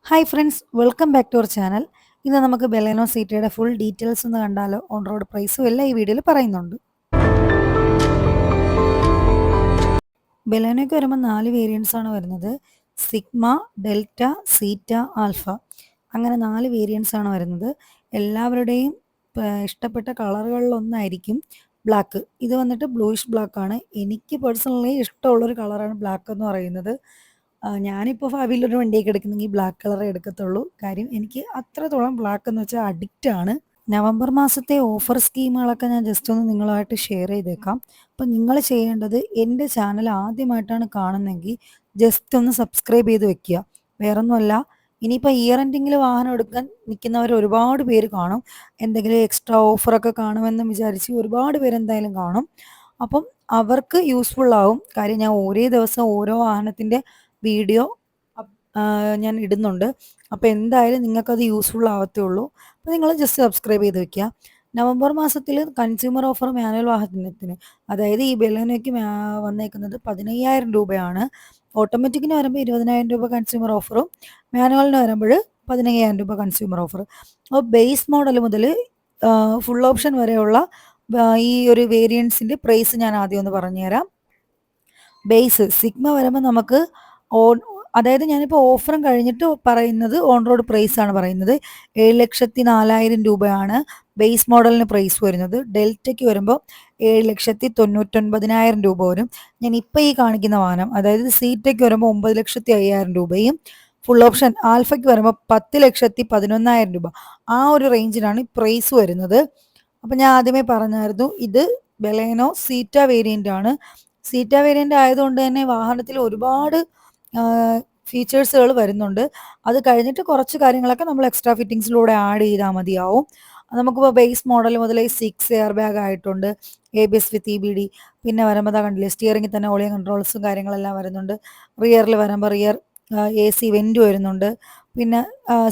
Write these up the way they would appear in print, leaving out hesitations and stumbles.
Hi friends, welcome back to our channel. ഇന്ന് നമുക്ക് Baleno സീറ്റയുടെ full details ഒന്ന് കണ്ടാലോ. ഓൺ റോഡ് പ്രൈസും എല്ലാം ഈ വീഡിയോയിൽ പറയുന്നുണ്ട്. ബെലേനോയ്ക്ക് വരുമ്പോൾ 4 വേരിയൻസ് ആണ് വരുന്നത്. സിഗ്മ, ഡെൽറ്റ, സീറ്റ, ആൽഫ, അങ്ങനെ 4 വേരിയൻസ് ആണ് വരുന്നത്. എല്ലാവരുടെയും ഇഷ്ടപ്പെട്ട കളറുകളിലൊന്നായിരിക്കും ബ്ലാക്ക്. ഇത് വന്നിട്ട് ബ്ലൂയിഷ് ബ്ലാക്ക് ആണ്. എനിക്ക് പേഴ്സണലി ഇഷ്ടമുള്ളൊരു കളറാണ് ബ്ലാക്ക് എന്ന് പറയുന്നത്. ഞാനിപ്പോൾ ഭാവിയിലൊരു വണ്ടിയൊക്കെ എടുക്കുന്നെങ്കിൽ ബ്ലാക്ക് കളറേ എടുക്കത്തുള്ളൂ. കാര്യം എനിക്ക് അത്രത്തോളം ബ്ലാക്ക് എന്ന് വെച്ചാൽ അഡിക്റ്റ് ആണ്. നവംബർ മാസത്തെ ഓഫർ സ്കീമുകളൊക്കെ ഞാൻ ജസ്റ്റ് ഒന്ന് നിങ്ങളുമായിട്ട് ഷെയർ ചെയ്തേക്കാം. അപ്പം നിങ്ങൾ ചെയ്യേണ്ടത്, എൻ്റെ ചാനൽ ആദ്യമായിട്ടാണ് കാണുന്നതെങ്കിൽ ജസ്റ്റ് ഒന്ന് സബ്സ്ക്രൈബ് ചെയ്ത് വെക്കുക. വേറൊന്നുമല്ല, ഇനിയിപ്പോൾ ഇയർ എൻഡിങ്ങിൽ വാഹനം എടുക്കാൻ നിൽക്കുന്നവർ ഒരുപാട് പേര് കാണും. എന്തെങ്കിലും എക്സ്ട്രാ ഓഫറൊക്കെ കാണുമെന്ന് വിചാരിച്ച് ഒരുപാട് പേര് എന്തായാലും കാണും. അപ്പം അവർക്ക് യൂസ്ഫുൾ ആവും. കാര്യം ഞാൻ ഒരേ ദിവസം ഓരോ വാഹനത്തിൻ്റെ വീഡിയോ ഞാൻ ഇടുന്നുണ്ട്. അപ്പോൾ എന്തായാലും നിങ്ങൾക്കത് യൂസ്ഫുൾ ആവത്തേ ഉള്ളൂ. അപ്പോൾ നിങ്ങൾ ജസ്റ്റ് സബ്സ്ക്രൈബ് ചെയ്ത് വെക്കുക. നവംബർ മാസത്തിൽ കൺസ്യൂമർ ഓഫർ മാനുവൽ വാഹനത്തിന്, അതായത് ഈ ബെലേനോയ്ക്ക് വന്നേക്കുന്നത് 15,000 രൂപയാണ്. ഓട്ടോമാറ്റിക്കിന് വരുമ്പോൾ 20,000 രൂപ കൺസ്യൂമർ ഓഫറും, മാനുവലിന് വരുമ്പോൾ 15,000 രൂപ കൺസ്യൂമർ ഓഫർ. അപ്പോൾ ബേസ് മോഡൽ മുതൽ ഫുൾ ഓപ്ഷൻ വരെയുള്ള ഈ ഒരു വേരിയൻസിൻ്റെ പ്രൈസ് ഞാൻ ആദ്യം ഒന്ന് പറഞ്ഞുതരാം. ബേസ് സിഗ്മ വരുമ്പോൾ നമുക്ക് ഓൺ അതായത് ഞാനിപ്പോൾ ഓഫറും കഴിഞ്ഞിട്ട് പറയുന്നത് ഓൺ റോഡ് പ്രൈസ് ആണ് പറയുന്നത്. 7,04,000 രൂപയാണ് ബേസ് മോഡലിന് പ്രൈസ് വരുന്നത്. ഡെൽറ്റയ്ക്ക് വരുമ്പോൾ 7,99,000 രൂപ വരും. ഞാൻ ഇപ്പോൾ ഈ കാണിക്കുന്ന വാഹനം, അതായത് സീറ്റയ്ക്ക് വരുമ്പോൾ 9,05,000 രൂപയും, ഫുൾ ഓപ്ഷൻ ആൽഫയ്ക്ക് വരുമ്പോൾ 10,11,000 രൂപ. ആ ഒരു റേഞ്ചിലാണ് പ്രൈസ് വരുന്നത്. അപ്പം ഞാൻ ആദ്യമേ പറഞ്ഞായിരുന്നു, ഇത് ബെലേനോ സീറ്റ വേരിയൻ്റ് ആണ്. സീറ്റ വേരിയൻ്റ് ആയതുകൊണ്ട് തന്നെ വാഹനത്തിൽ ഒരുപാട് ഫീച്ചേഴ്സുകൾ വരുന്നുണ്ട്. അത് കഴിഞ്ഞിട്ട് കുറച്ച് കാര്യങ്ങളൊക്കെ നമ്മൾ എക്സ്ട്രാ ഫിറ്റിങ്സിലൂടെ ആഡ് ചെയ്താൽ മതിയാവും. നമുക്കിപ്പോൾ ബേസ് മോഡൽ മുതൽ 6 എയർ ബാഗ് ആയിട്ടുണ്ട്, ABS വിത്ത് EBD. പിന്നെ വരുമ്പോൾ കണ്ടില്ലേ, സ്റ്റിയറിംഗിൽ തന്നെ ഓളിയം കൺട്രോൾസും കാര്യങ്ങളെല്ലാം വരുന്നുണ്ട്. റിയറിൽ വരുമ്പോൾ റിയർ AC വെൻറ്റ് വരുന്നുണ്ട്. പിന്നെ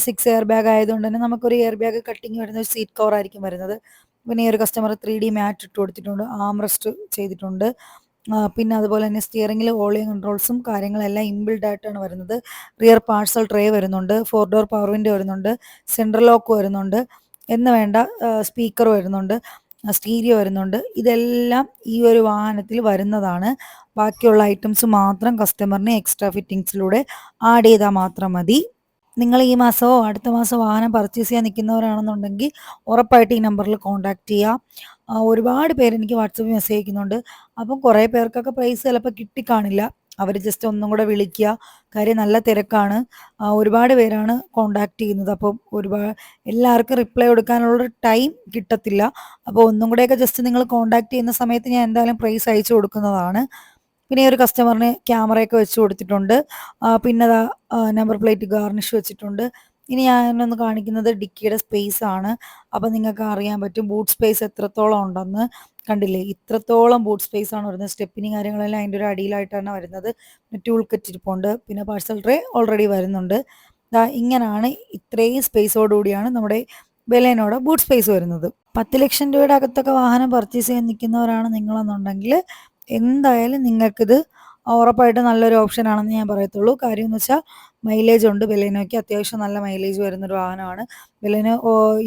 6 എയർ ബാഗ് ആയതുകൊണ്ട് തന്നെ നമുക്കൊരു എയർ ബാഗ് കട്ടിങ് വരുന്ന ഒരു സീറ്റ് കവർ ആയിരിക്കും വരുന്നത്. പിന്നെ ഈ ഒരു കസ്റ്റമർ 3D മാറ്റ് ഇട്ട് കൊടുത്തിട്ടുണ്ട്, ആംറെസ്റ്റ് ചെയ്തിട്ടുണ്ട്. പിന്നെ അതുപോലെ തന്നെ സ്റ്റിയറിംഗിൽ ഓളിയം കൺട്രോൾസും കാര്യങ്ങളെല്ലാം ഇൻബിൽഡ് ആയിട്ടാണ് വരുന്നത്. റിയർ പാർസൽ ട്രേ വരുന്നുണ്ട്, 4 ഡോർ പവർ വിൻഡോ വരുന്നുണ്ട്, സെൻട്രൽ ലോക്ക് വരുന്നുണ്ട്, എന്ന് വേണ്ട സ്പീക്കർ വരുന്നുണ്ട്, സ്റ്റീരിയോ വരുന്നുണ്ട്. ഇതെല്ലാം ഈ ഒരു വാഹനത്തിൽ വരുന്നതാണ്. ബാക്കിയുള്ള ഐറ്റംസ് മാത്രം കസ്റ്റമറിന് എക്സ്ട്രാ ഫിറ്റിങ്സിലൂടെ ആഡ് ചെയ്താൽ മാത്രം മതി. നിങ്ങൾ ഈ മാസമോ അടുത്ത മാസമോ വാഹനം പർച്ചേസ് ചെയ്യാൻ നിൽക്കുന്നവരാണെന്നുണ്ടെങ്കിൽ ഉറപ്പായിട്ട് ഈ നമ്പറിൽ കോൺടാക്റ്റ് ചെയ്യുക. ഒരുപാട് പേര് എനിക്ക് വാട്സപ്പിൽ മെസ്സേജ് അയക്കുന്നുണ്ട്. അപ്പം കുറേ പേർക്കൊക്കെ പ്രൈസ് ചിലപ്പോൾ കിട്ടിക്കാണില്ല. അവർ ജസ്റ്റ് ഒന്നും കൂടെ വിളിക്കുക. കാര്യം നല്ല തിരക്കാണ്. ഒരുപാട് പേരാണ് കോൺടാക്റ്റ് ചെയ്യുന്നത്. അപ്പം എല്ലാവർക്കും റിപ്ലൈ കൊടുക്കാനുള്ളൊരു ടൈം കിട്ടത്തില്ല. അപ്പോൾ ഒന്നും കൂടെയൊക്കെ ജസ്റ്റ് നിങ്ങൾ കോൺടാക്റ്റ് ചെയ്യുന്ന സമയത്ത് ഞാൻ എന്തായാലും പ്രൈസ് അയച്ചു കൊടുക്കുന്നതാണ്. പിന്നെ ഈ ഒരു കസ്റ്റമറിന് ക്യാമറയൊക്കെ വെച്ച് കൊടുത്തിട്ടുണ്ട്. പിന്നെ നമ്പർ പ്ലേറ്റ് ഗാർണിഷ് വെച്ചിട്ടുണ്ട്. ഇനി ഞാനൊന്ന് കാണിക്കുന്നത് ഡിക്കിയുടെ സ്പേസ് ആണ്. അപ്പം നിങ്ങൾക്ക് അറിയാൻ പറ്റും ബൂട്ട് സ്പേസ് എത്രത്തോളം ഉണ്ടെന്ന്. കണ്ടില്ലേ, ഇത്രത്തോളം ബൂട്ട് സ്പേസ് ആണ് വരുന്നത്. സ്റ്റെപ്പിനി കാര്യങ്ങളെല്ലാം അതിൻ്റെ ഒരു അടിയിലായിട്ടാണ് വരുന്നത്. ടൂൾ കിറ്റ് ഇരിപ്പുണ്ട്. പിന്നെ പാഴ്സൽ ട്രേ ഓൾറെഡി വരുന്നുണ്ട്. ഇങ്ങനെയാണ്, ഇത്രയും സ്പേസോടുകൂടിയാണ് നമ്മുടെ ബെലേനോയുടെ ബൂട്ട് സ്പേസ് വരുന്നത്. 10 ലക്ഷം രൂപയുടെ അകത്തൊക്കെ വാഹനം പർച്ചേസ് ചെയ്യാൻ നിൽക്കുന്നവരാണ് നിങ്ങളെന്നുണ്ടെങ്കിൽ എന്തായാലും നിങ്ങൾക്കിത് ഉറപ്പായിട്ട് നല്ലൊരു ഓപ്ഷൻ ആണെന്ന് ഞാൻ പറയത്തുള്ളൂ. കാര്യം എന്ന് വെച്ചാൽ മൈലേജ് ഉണ്ട്. ബെലേനോയ്ക്ക് അത്യാവശ്യം നല്ല മൈലേജ് വരുന്നൊരു വാഹനമാണ്. ബെലേനോ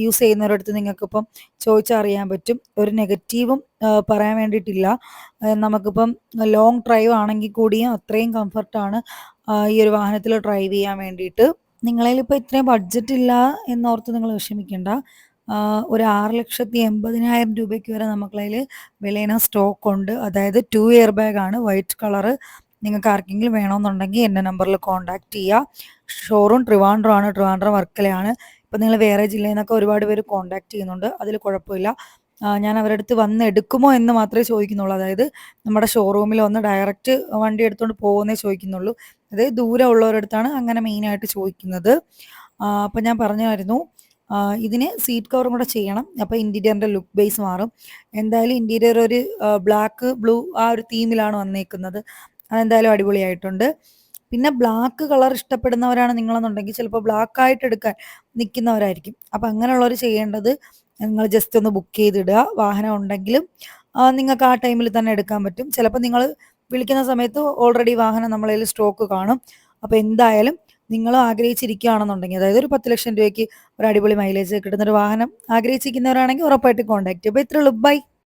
യൂസ് ചെയ്യുന്നവരടുത്ത് നിങ്ങൾക്കിപ്പം ചോദിച്ചറിയാൻ പറ്റും. ഒരു നെഗറ്റീവും പറയാൻ വേണ്ടിയിട്ടില്ല. നമുക്കിപ്പം ലോങ് ഡ്രൈവ് ആണെങ്കിൽ കൂടിയും അത്രയും കംഫർട്ടാണ് ഈ ഒരു വാഹനത്തിൽ ഡ്രൈവ് ചെയ്യാൻ വേണ്ടിയിട്ട്. നിങ്ങളതിലിപ്പോൾ ഇത്രയും ബഡ്ജറ്റ് ഇല്ല എന്നോർത്ത് നിങ്ങൾ വിഷമിക്കേണ്ട. ഒരു 6,80,000 രൂപയ്ക്ക് വരെ നമുക്കതിൽ ബെലേനോ സ്റ്റോക്ക് ഉണ്ട്. അതായത് 2 എയർ ബാഗ് ആണ്, വൈറ്റ് കളറ്. നിങ്ങൾക്ക് ആർക്കെങ്കിലും വേണമെന്നുണ്ടെങ്കിൽ എൻ്റെ നമ്പറിൽ കോൺടാക്റ്റ് ചെയ്യുക. ഷോറൂം ട്രിവാൻഡ്രം ആണ്, ട്രിവാൻഡ്രം വർക്കലയാണ്. ഇപ്പം നിങ്ങൾ വേറെ ജില്ലയിൽ നിന്നൊക്കെ ഒരുപാട് പേര് കോൺടാക്റ്റ് ചെയ്യുന്നുണ്ട്, അതിൽ കുഴപ്പമില്ല. ഞാൻ അവരുടെ അടുത്ത് വന്ന് എടുക്കുമോ എന്ന് മാത്രമേ ചോദിക്കുന്നുള്ളൂ. അതായത് നമ്മുടെ ഷോറൂമിൽ വന്ന് ഡയറക്റ്റ് വണ്ടി എടുത്തുകൊണ്ട് പോകുന്നേ ചോദിക്കുന്നുള്ളൂ. അതായത് ദൂരെ ഉള്ളവരുടെ അടുത്താണ് അങ്ങനെ മെയിനായിട്ട് ചോദിക്കുന്നത്. അപ്പം ഞാൻ പറഞ്ഞായിരുന്നു, ഇതിന് സീറ്റ് കവറും കൂടെ ചെയ്യണം. അപ്പോൾ ഇൻറ്റീരിയറിൻ്റെ ലുക്ക് ബേസ് മാറും. എന്തായാലും ഇൻറ്റീരിയർ ഒരു ബ്ലാക്ക് ബ്ലൂ ആ ഒരു തീമിലാണ് വന്നേക്കുന്നത്. അതെന്തായാലും അടിപൊളിയായിട്ടുണ്ട്. പിന്നെ ബ്ലാക്ക് കളർ ഇഷ്ടപ്പെടുന്നവരാണ് നിങ്ങളെന്നുണ്ടെങ്കിൽ ചിലപ്പോൾ ബ്ലാക്ക് ആയിട്ട് എടുക്കാൻ നിൽക്കുന്നവരായിരിക്കും. അപ്പോൾ അങ്ങനെയുള്ളവർ ചെയ്യേണ്ടത്, നിങ്ങൾ ജസ്റ്റ് ഒന്ന് ബുക്ക് ചെയ്തിടുക. വാഹനം ഉണ്ടെങ്കിലും നിങ്ങൾക്ക് ആ ടൈമിൽ തന്നെ എടുക്കാൻ പറ്റും. ചിലപ്പോൾ നിങ്ങൾ വിളിക്കുന്ന സമയത്ത് ഓൾറെഡി വാഹനം നമ്മളതിൽ സ്റ്റോക്ക് കാണും. അപ്പോൾ എന്തായാലും നിങ്ങളും ആഗ്രഹിച്ചിരിക്കുകയാണെന്നുണ്ടെങ്കിൽ, അതായത് ഒരു 10 ലക്ഷം രൂപയ്ക്ക് ഒരു അടിപൊളി മൈലേജ് കിട്ടുന്ന ഒരു വാഹനം ആഗ്രഹിച്ചിരിക്കുന്നവരാണെങ്കിൽ ഉറപ്പായിട്ട് കോൺടാക്ട് ചെയ്യുക. അപ്പോൾ ഇത്രേ ഉള്ളൂ. ബൈ.